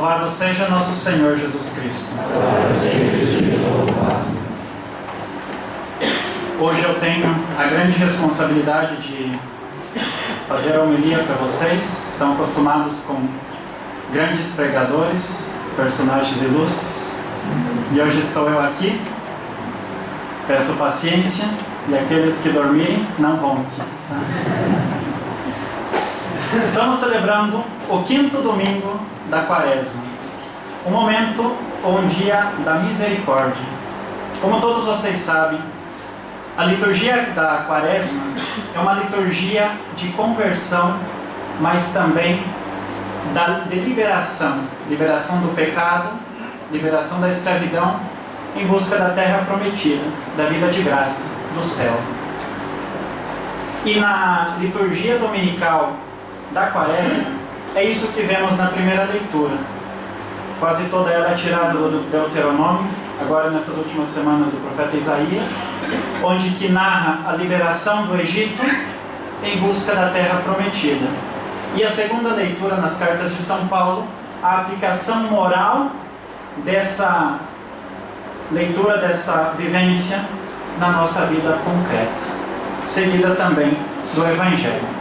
Louvado seja nosso Senhor Jesus Cristo. Hoje eu tenho a grande responsabilidade de fazer a homilia para vocês. Estão acostumados com grandes pregadores, personagens ilustres. E hoje estou eu aqui. Peço paciência e aqueles que dormirem, não ronquem. Estamos celebrando o 5º domingo da Quaresma, um momento ou um dia da misericórdia. Como todos vocês sabem, a liturgia da Quaresma é uma liturgia de conversão, mas também de liberação do pecado, liberação da escravidão, em busca da terra prometida, da vida de graça, do céu. E na liturgia dominical da Quaresma, é isso que vemos na primeira leitura. Quase toda ela é tirada do Deuteronômio, agora nessas últimas semanas do profeta Isaías, onde que narra a liberação do Egito em busca da terra prometida. E a segunda leitura nas cartas de São Paulo, a aplicação moral dessa leitura, dessa vivência na nossa vida concreta, seguida também do Evangelho.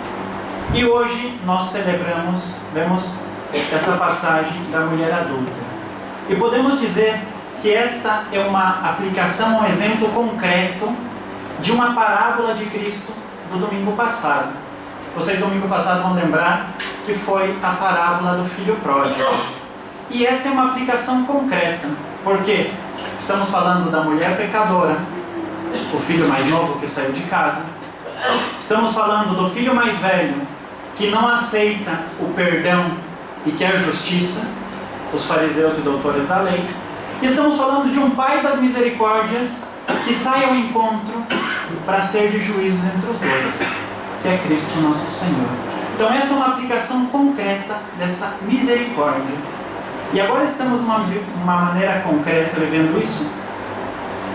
E hoje nós vemos essa passagem da mulher adulta. E podemos dizer que essa é uma aplicação, um exemplo concreto de uma parábola de Cristo do domingo passado. Vocês domingo passado vão lembrar que foi a parábola do filho pródigo. E essa é uma aplicação concreta, porque estamos falando da mulher pecadora, o filho mais novo que saiu de casa. Estamos falando do filho mais velho que não aceita o perdão e quer justiça, os fariseus e doutores da lei. E estamos falando de um pai das misericórdias que sai ao encontro para ser de juízo entre os dois, que é Cristo nosso Senhor. Então essa é uma aplicação concreta dessa misericórdia. E agora estamos de uma maneira concreta vivendo isso,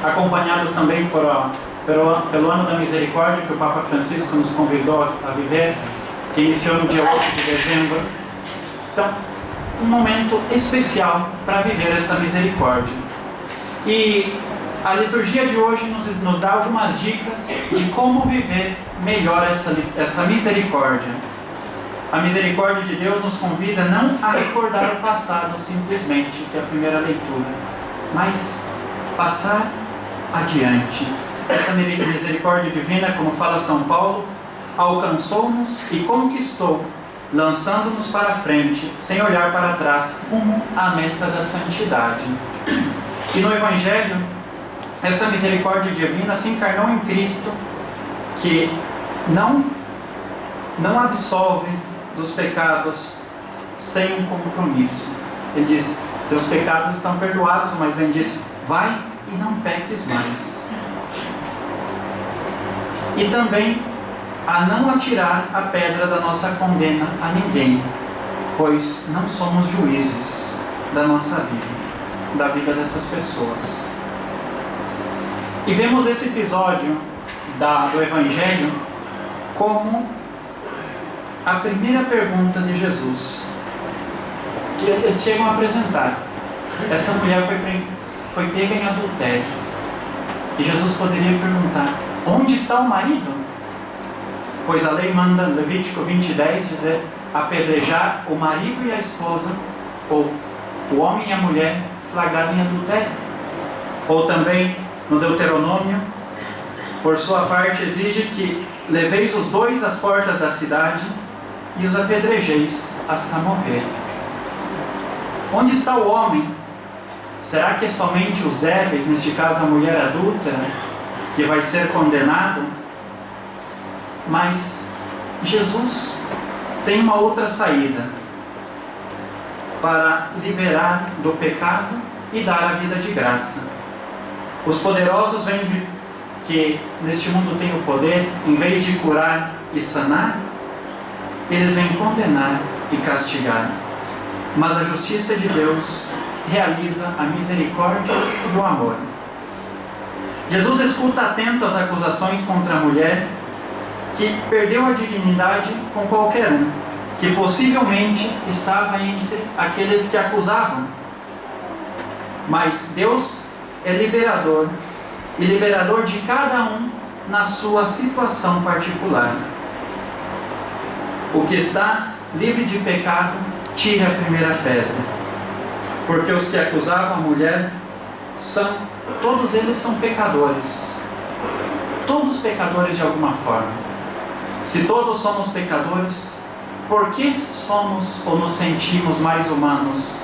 acompanhados também pelo ano da misericórdia que o Papa Francisco nos convidou a viver, que iniciou no dia 8 de dezembro. Então, um momento especial para viver essa misericórdia. E a liturgia de hoje nos dá algumas dicas de como viver melhor essa misericórdia. A misericórdia de Deus nos convida não a recordar o passado simplesmente, que é a primeira leitura, mas passar adiante. Essa misericórdia divina, como fala São Paulo, alcançou-nos e conquistou, lançando-nos para frente, sem olhar para trás, rumo à meta da santidade. E no Evangelho, essa misericórdia divina se encarnou em Cristo, que não absolve dos pecados sem um compromisso. Ele diz: teus pecados estão perdoados, mas bem diz: vai e não peques mais. E também a não atirar a pedra da nossa condena a ninguém, pois não somos juízes da nossa vida, da vida dessas pessoas. E vemos esse episódio do Evangelho como a primeira pergunta de Jesus, que eles chegam a apresentar. Essa mulher foi pega em adultério, e Jesus poderia perguntar: onde está o marido? Pois a lei manda, em Levítico 20:10, dizer: apedrejar o marido e a esposa, ou o homem e a mulher flagrado em adultério. Ou também no Deuteronômio, por sua parte, exige que leveis os dois às portas da cidade e os apedrejeis hasta morrer. Onde está o homem? Será que é somente os débeis, neste caso a mulher adúltera, que vai ser condenado? Mas Jesus tem uma outra saída para liberar do pecado e dar a vida de graça. Os poderosos que neste mundo têm o poder, em vez de curar e sanar, eles vêm condenar e castigar. Mas a justiça de Deus realiza a misericórdia e o amor. Jesus escuta atento as acusações contra a mulher que perdeu a dignidade com qualquer um, que possivelmente estava entre aqueles que acusavam. Mas Deus é liberador, e liberador de cada um na sua situação particular. O que está livre de pecado, tire a primeira pedra. Porque os que acusavam a mulher, todos eles são pecadores. Todos pecadores de alguma forma. Se todos somos pecadores, por que somos ou nos sentimos mais humanos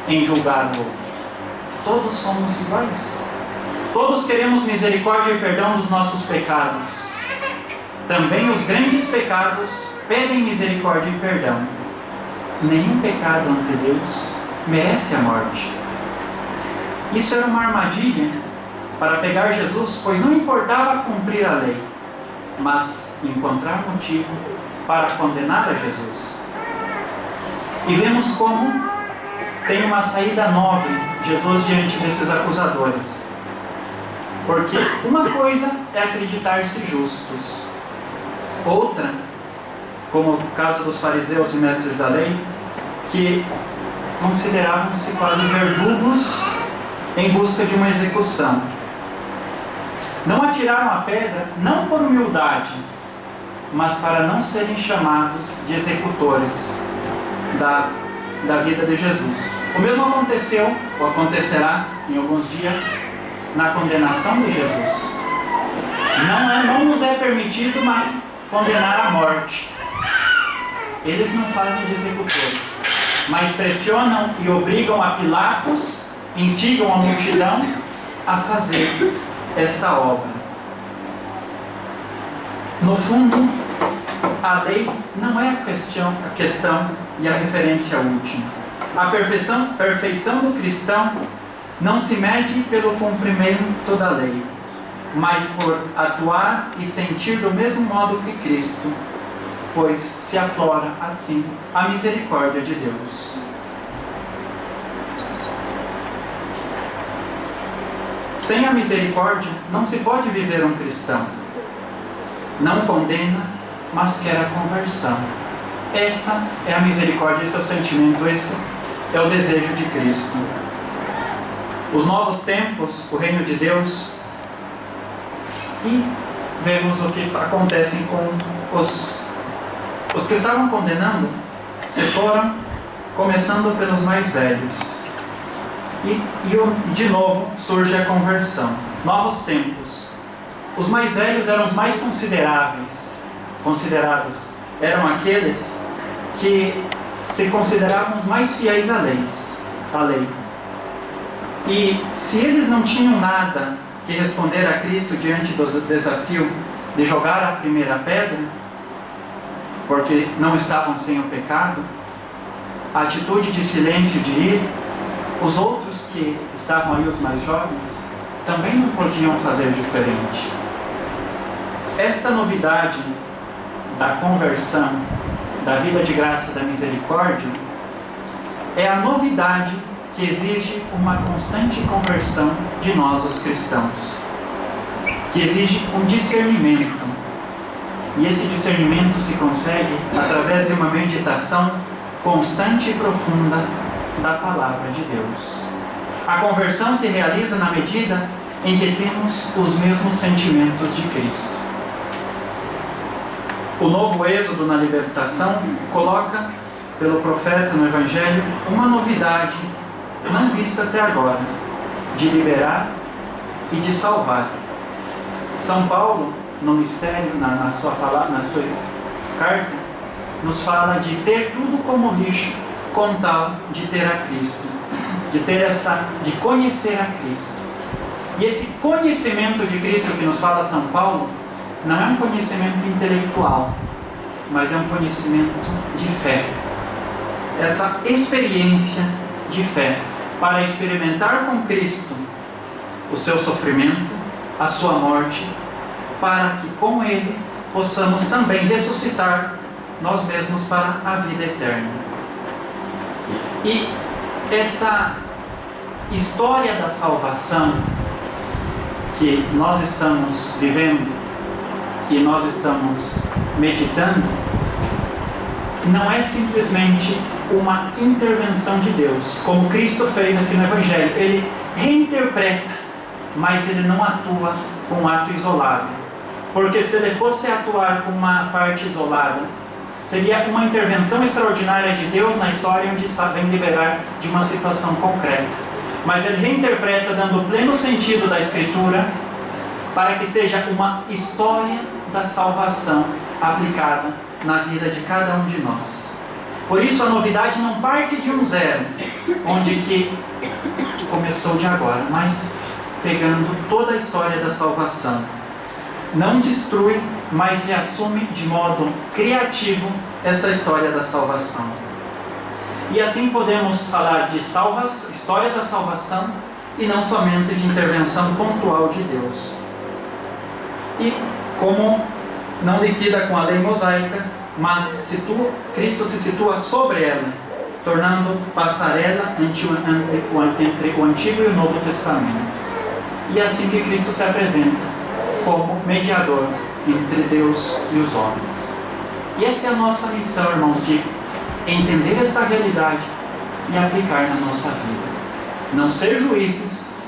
em julgar o outro? Todos somos iguais. Todos queremos misericórdia e perdão dos nossos pecados. Também os grandes pecados pedem misericórdia e perdão. Nenhum pecado ante Deus merece a morte. Isso era uma armadilha para pegar Jesus, pois não importava cumprir a lei, mas encontrar motivo para condenar a Jesus. E vemos como tem uma saída nobre Jesus diante desses acusadores. Porque uma coisa é acreditar-se justos. Outra, como o caso dos fariseus e mestres da lei, que consideravam-se quase verdugos em busca de uma execução. Não atiraram a pedra, não por humildade, mas para não serem chamados de executores da vida de Jesus. O mesmo aconteceu, ou acontecerá em alguns dias, na condenação de Jesus. Não nos é permitido condenar à morte. Eles não fazem de executores, mas pressionam e obrigam a Pilatos, instigam a multidão a fazer esta obra. No fundo, a lei não é a questão e a referência última. A perfeição do cristão não se mede pelo cumprimento da lei, mas por atuar e sentir do mesmo modo que Cristo, pois se aflora assim a misericórdia de Deus. Sem a misericórdia não se pode viver um cristão. Não condena, mas quer a conversão. Essa é a misericórdia, esse é o sentimento, esse é o desejo de Cristo. Os novos tempos, o reino de Deus, e vemos o que acontece com os que estavam condenando, se foram, começando pelos mais velhos. E de novo surge a conversão. Novos tempos. Os mais velhos eram os mais considerados. Eram aqueles que se consideravam os mais fiéis à lei. E se eles não tinham nada que responder a Cristo diante do desafio de jogar a primeira pedra, porque não estavam sem o pecado, a atitude de silêncio de ir, os outros que estavam aí, os mais jovens, também não podiam fazer diferente. Esta novidade da conversão, da vida de graça, da misericórdia, é a novidade que exige uma constante conversão de nós, os cristãos, que exige um discernimento. E esse discernimento se consegue através de uma meditação constante e profunda da palavra de Deus. A conversão se realiza na medida em que temos os mesmos sentimentos de Cristo. O novo êxodo na libertação coloca, pelo profeta no Evangelho, uma novidade não vista até agora, de liberar e de salvar. São Paulo, no mistério, na sua carta, nos fala de ter tudo como lixo, com tal de ter a Cristo, de conhecer a Cristo. E esse conhecimento de Cristo que nos fala São Paulo, não é um conhecimento intelectual, mas é um conhecimento de fé. Essa experiência de fé, para experimentar com Cristo o seu sofrimento, a sua morte, para que com Ele possamos também ressuscitar nós mesmos para a vida eterna. E essa história da salvação que nós estamos vivendo e nós estamos meditando, não é simplesmente uma intervenção de Deus, como Cristo fez aqui no Evangelho. Ele reinterpreta, mas ele não atua com um ato isolado. Porque se ele fosse atuar com uma parte isolada, seria uma intervenção extraordinária de Deus na história, onde vem liberar de uma situação concreta. Mas ele reinterpreta dando o pleno sentido da Escritura, para que seja uma história da salvação aplicada na vida de cada um de nós. Por isso a novidade não parte de um zero, onde que começou de agora, mas pegando toda a história da salvação. Não destrui, mas reassume de modo criativo essa história da salvação. E assim podemos falar de história da salvação e não somente de intervenção pontual de Deus. E como não liquida com a lei mosaica, mas Cristo se situa sobre ela, tornando passarela entre o Antigo e o Novo Testamento. E é assim que Cristo se apresenta, como mediador entre Deus e os homens. E essa é a nossa missão, irmãos, de entender essa realidade e aplicar na nossa vida. Não ser juízes,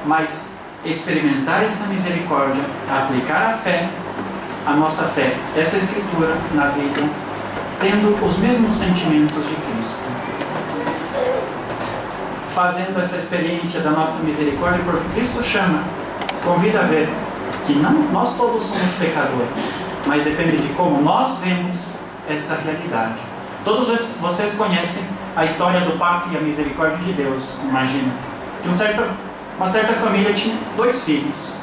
mas experimentar essa misericórdia, aplicar a fé, a nossa fé, essa Escritura na vida, tendo os mesmos sentimentos de Cristo. Fazendo essa experiência da nossa misericórdia, porque Cristo chama, convida a ver que nós todos somos pecadores, mas depende de como nós vemos essa realidade. Todos vocês conhecem a história do pacto e a misericórdia de Deus, imagina. Que uma certa família tinha 2 filhos,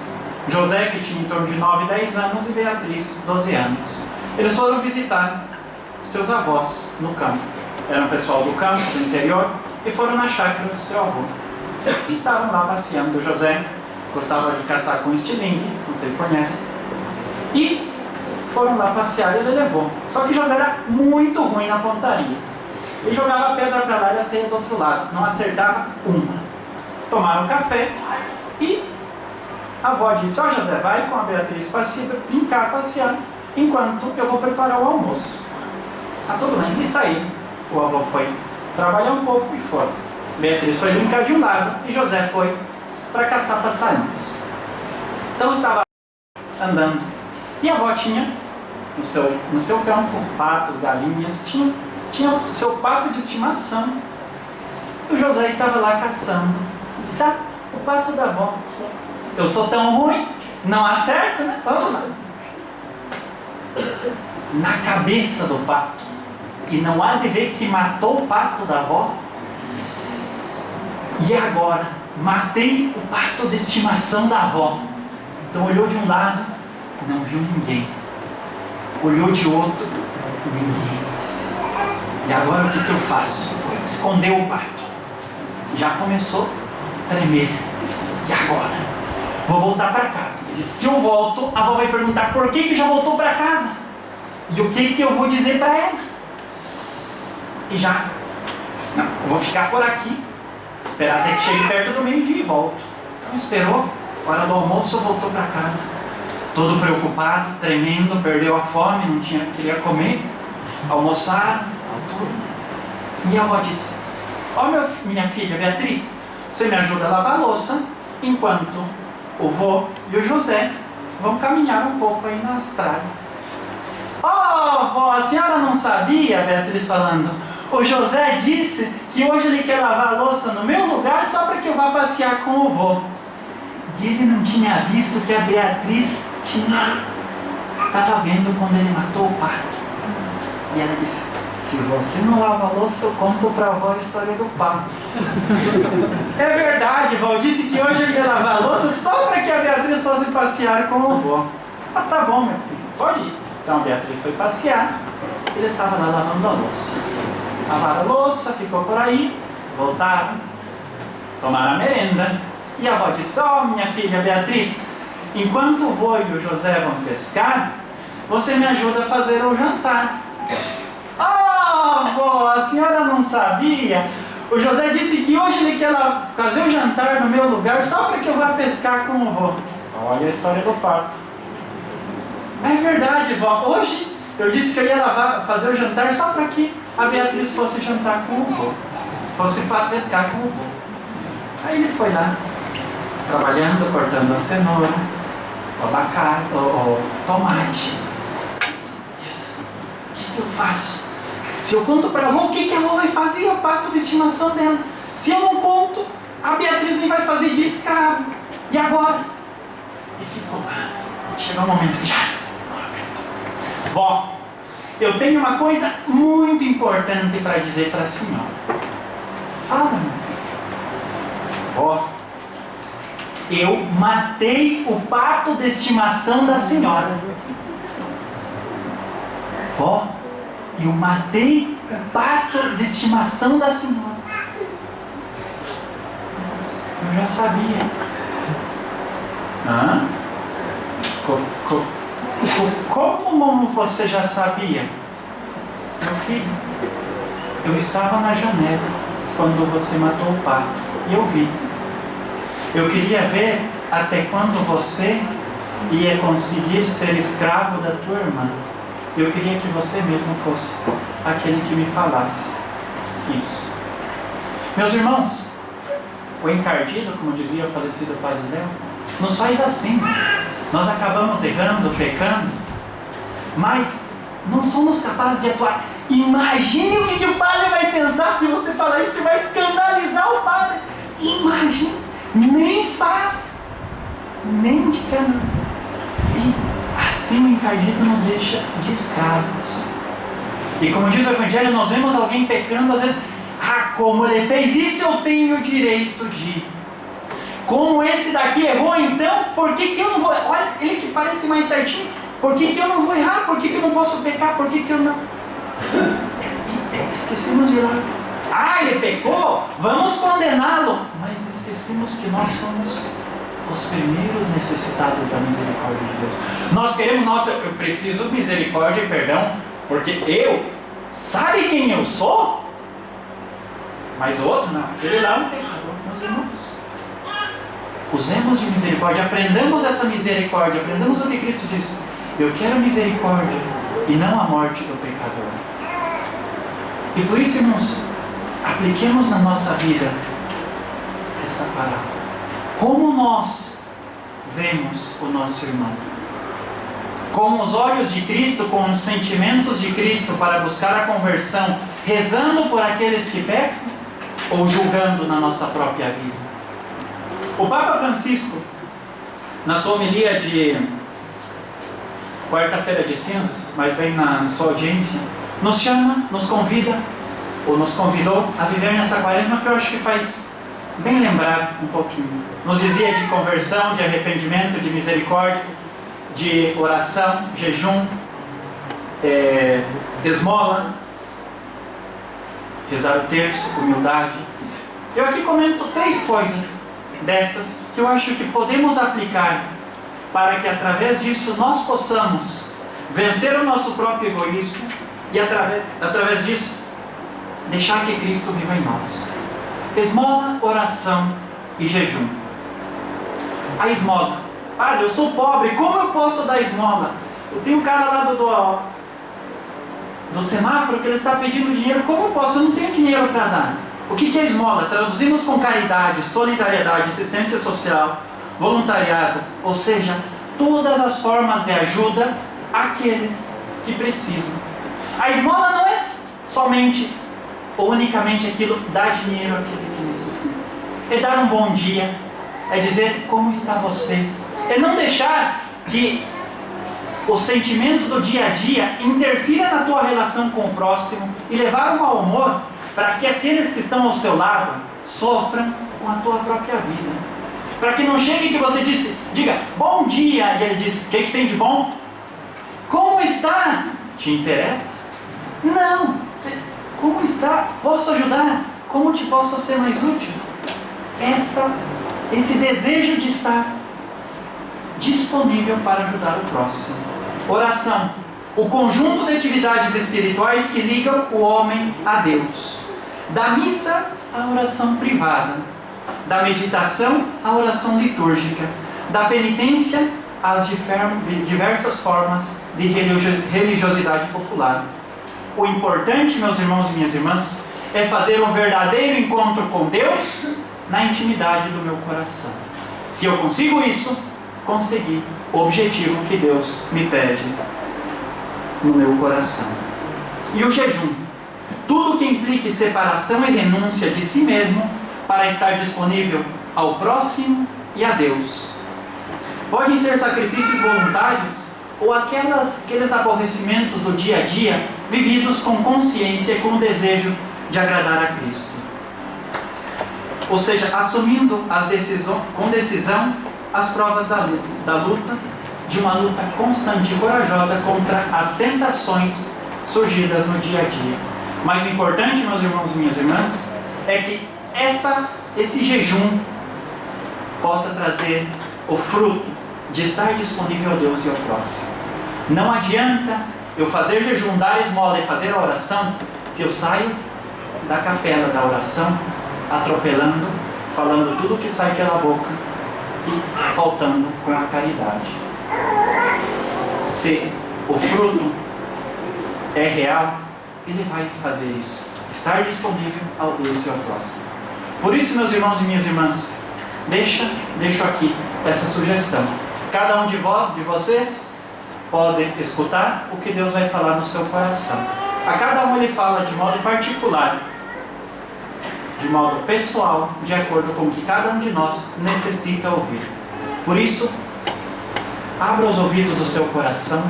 José, que tinha em torno de 9 e 10 anos, e Beatriz, 12 anos. Eles foram visitar seus avós no campo. Era um pessoal do campo, do interior, e foram na chácara do seu avô. E estavam lá passeando. José gostava de caçar com estilingue, vocês conhecem. E foram lá passear e ele levou. Só que José era muito ruim na pontaria. Ele jogava a pedra para lá e a saía do outro lado. Não acertava uma. Tomaram café e a avó disse: ó, José, vai com a Beatriz brincar, passear, enquanto eu vou preparar o almoço. Ah, tudo bem. E saíram. O avô foi trabalhar um pouco e foi. Beatriz foi brincar de um lado e José foi para caçar passarinhos. Então estava andando e a avó tinha no seu campo patos, galinhas, tinha o seu pato de estimação. O José estava lá caçando. Disse: ah, o pato da avó. Eu sou tão ruim, não acerto, né? Vamos lá. Na cabeça do pato. E não há de ver que matou o pato da avó. E agora, matei o pato de estimação da avó. Então olhou de um lado, não viu ninguém. Olhou de outro, ninguém. E agora o que eu faço? Escondeu o pato. Já começou a tremer. E agora? Vou voltar para casa. E se eu volto, a avó vai perguntar por que já voltou para casa. E o que eu vou dizer para ela? E já, não, eu vou ficar por aqui, esperar até que chegue perto do meio-dia e volto. Então esperou, hora do almoço, voltou para casa. Todo preocupado, tremendo, perdeu a fome, não queria comer. Almoçaram, tudo. E a avó disse: ó, minha filha Beatriz, você me ajuda a lavar a louça, enquanto o vô e o José vão caminhar um pouco aí na estrada. Oh, vó, a senhora não sabia, Beatriz falando, o José disse que hoje ele quer lavar a louça no meu lugar só para que eu vá passear com o vô. E ele não tinha visto que a Beatriz estava vendo quando ele matou o pato. E ela disse: se você não lava a louça, eu conto para a avó a história do pato. É verdade, vó, disse que hoje ele ia lavar a louça só para que a Beatriz fosse passear com o vô. Ah, tá bom, meu filho, pode ir. Então a Beatriz foi passear, ele estava lá lavando a louça. Lavaram a louça, ficou por aí, voltaram, tomaram a merenda. E a avó disse: ó, minha filha Beatriz, enquanto o vô e o José vão pescar, você me ajuda a fazer o jantar. Ah, vó, a senhora não sabia? O José disse que hoje ele quer fazer o jantar no meu lugar só para que eu vá pescar com o vô. Olha a história do pato. É verdade, vó. Hoje Eu disse que eu ia fazer o jantar só para que a Beatriz fosse jantar com o vô, fosse para pescar com o vô. Aí ele foi lá, trabalhando, cortando a cenoura, o abacate, o tomate. O que eu faço? Se eu conto para a avó, o que a avó vai fazer? É o pacto de estimação dela. Se eu não conto, a Beatriz me vai fazer de escravo. E agora? E ficou lá. Chegou o momento que já não aguento. Vó, eu tenho uma coisa muito importante para dizer para a senhora. Fala, meu filho. Vó, eu matei o pato de estimação da senhora. Vó, eu matei o pato de estimação da senhora. Eu já sabia. Hã? Como você já sabia? Meu filho, eu estava na janela quando você matou o pato e eu vi. Eu queria ver até quando você ia conseguir ser escravo da tua irmã. Eu queria que você mesmo fosse aquele que me falasse isso. Meus irmãos, o encardido, como dizia o falecido Padre Léo, nos faz assim. Nós acabamos errando, pecando, mas não somos capazes de atuar. Imagine o que o padre vai pensar se você falar isso. Você vai escandalizar o padre. Imagine, nem fala, nem de cana. E assim o encardido nos deixa de escravos. E como diz o Evangelho, nós vemos alguém pecando, às vezes, como ele fez isso, eu tenho o direito de. Como esse daqui errou, então, por que eu não vou? Olha, ele que parece mais certinho, por que eu não vou errar? Por que eu não posso pecar? Por que eu não? Esquecemos de ir lá. Ele pecou? Vamos condená-lo. Mas esquecemos que nós somos os primeiros necessitados da misericórdia de Deus. Nós queremos, eu preciso de misericórdia e perdão, porque sabe quem eu sou? Mas o outro não, aquele lá não tem pecador, meus irmãos. Usemos de misericórdia, aprendamos essa misericórdia, aprendamos o que Cristo disse. Eu quero misericórdia e não a morte do pecador. E por isso, irmãos, apliquemos na nossa vida essa palavra. Como nós vemos o nosso irmão? Com os olhos de Cristo, com os sentimentos de Cristo para buscar a conversão, rezando por aqueles que pecam ou julgando na nossa própria vida? O Papa Francisco, na sua homilia de quarta-feira de cinzas, mas bem na sua audiência, nos chama, nos convida, ou nos convidou a viver nessa quaresma que eu acho que faz bem lembrar um pouquinho. Nos dizia de conversão, de arrependimento, de misericórdia, de oração, jejum, esmola, rezar o terço, humildade. Eu aqui comento 3 coisas dessas que eu acho que podemos aplicar para que através disso nós possamos vencer o nosso próprio egoísmo e através disso deixar que Cristo viva em nós. Esmola, oração e jejum. A esmola. Padre, eu sou pobre, como eu posso dar esmola? Eu tenho um cara lá do semáforo que ele está pedindo dinheiro, como eu posso? Eu não tenho dinheiro para dar. O que é esmola? Traduzimos com caridade, solidariedade, assistência social, voluntariado, ou seja, todas as formas de ajuda àqueles que precisam. A esmola não é somente ou unicamente aquilo, dar dinheiro àquele que necessita. É dar um bom dia, é dizer como está você, é não deixar que o sentimento do dia a dia interfira na tua relação com o próximo e levar um mau humor para que aqueles que estão ao seu lado sofram com a tua própria vida. Para que não chegue que você diga bom dia e ele diz, o que tem de bom? Como está? Te interessa? Não. Como está? Posso ajudar? Como te posso ser mais útil? Esse desejo de estar disponível para ajudar o próximo. Oração. O conjunto de atividades espirituais que ligam o homem a Deus. Da missa à oração privada. Da meditação à oração litúrgica. Da penitência as diversas formas de religiosidade popular. O importante, meus irmãos e minhas irmãs, é fazer um verdadeiro encontro com Deus na intimidade do meu coração. Se eu consigo isso, consegui o objetivo que Deus me pede no meu coração. E o jejum? Tudo que implique separação e renúncia de si mesmo para estar disponível ao próximo e a Deus. Podem ser sacrifícios voluntários ou aqueles aborrecimentos do dia a dia vividos com consciência e com o desejo de agradar a Cristo. Ou seja, assumindo com decisão as provas da luta, de uma luta constante e corajosa contra as tentações surgidas no dia a dia. Mas o importante, meus irmãos e minhas irmãs, é que esse jejum possa trazer o fruto de estar disponível a Deus e ao próximo. Não adianta eu fazer jejum, dar esmola e fazer a oração se eu saio da capela da oração atropelando, falando tudo que sai pela boca e faltando com a caridade. Se o fruto é real, ele vai fazer isso, estar disponível ao Deus e ao próximo. Por isso, meus irmãos e minhas irmãs, deixo aqui essa sugestão. Cada um de vocês pode escutar o que Deus vai falar no seu coração. A cada um ele fala de modo particular, de modo pessoal, de acordo com o que cada um de nós necessita ouvir. Por isso, abra os ouvidos do seu coração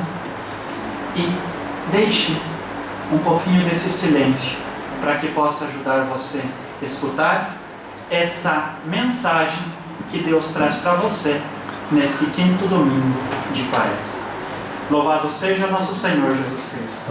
e deixe um pouquinho desse silêncio para que possa ajudar você a escutar essa mensagem que Deus traz para você neste 5º domingo de Quaresma. Louvado seja nosso Senhor Jesus Cristo.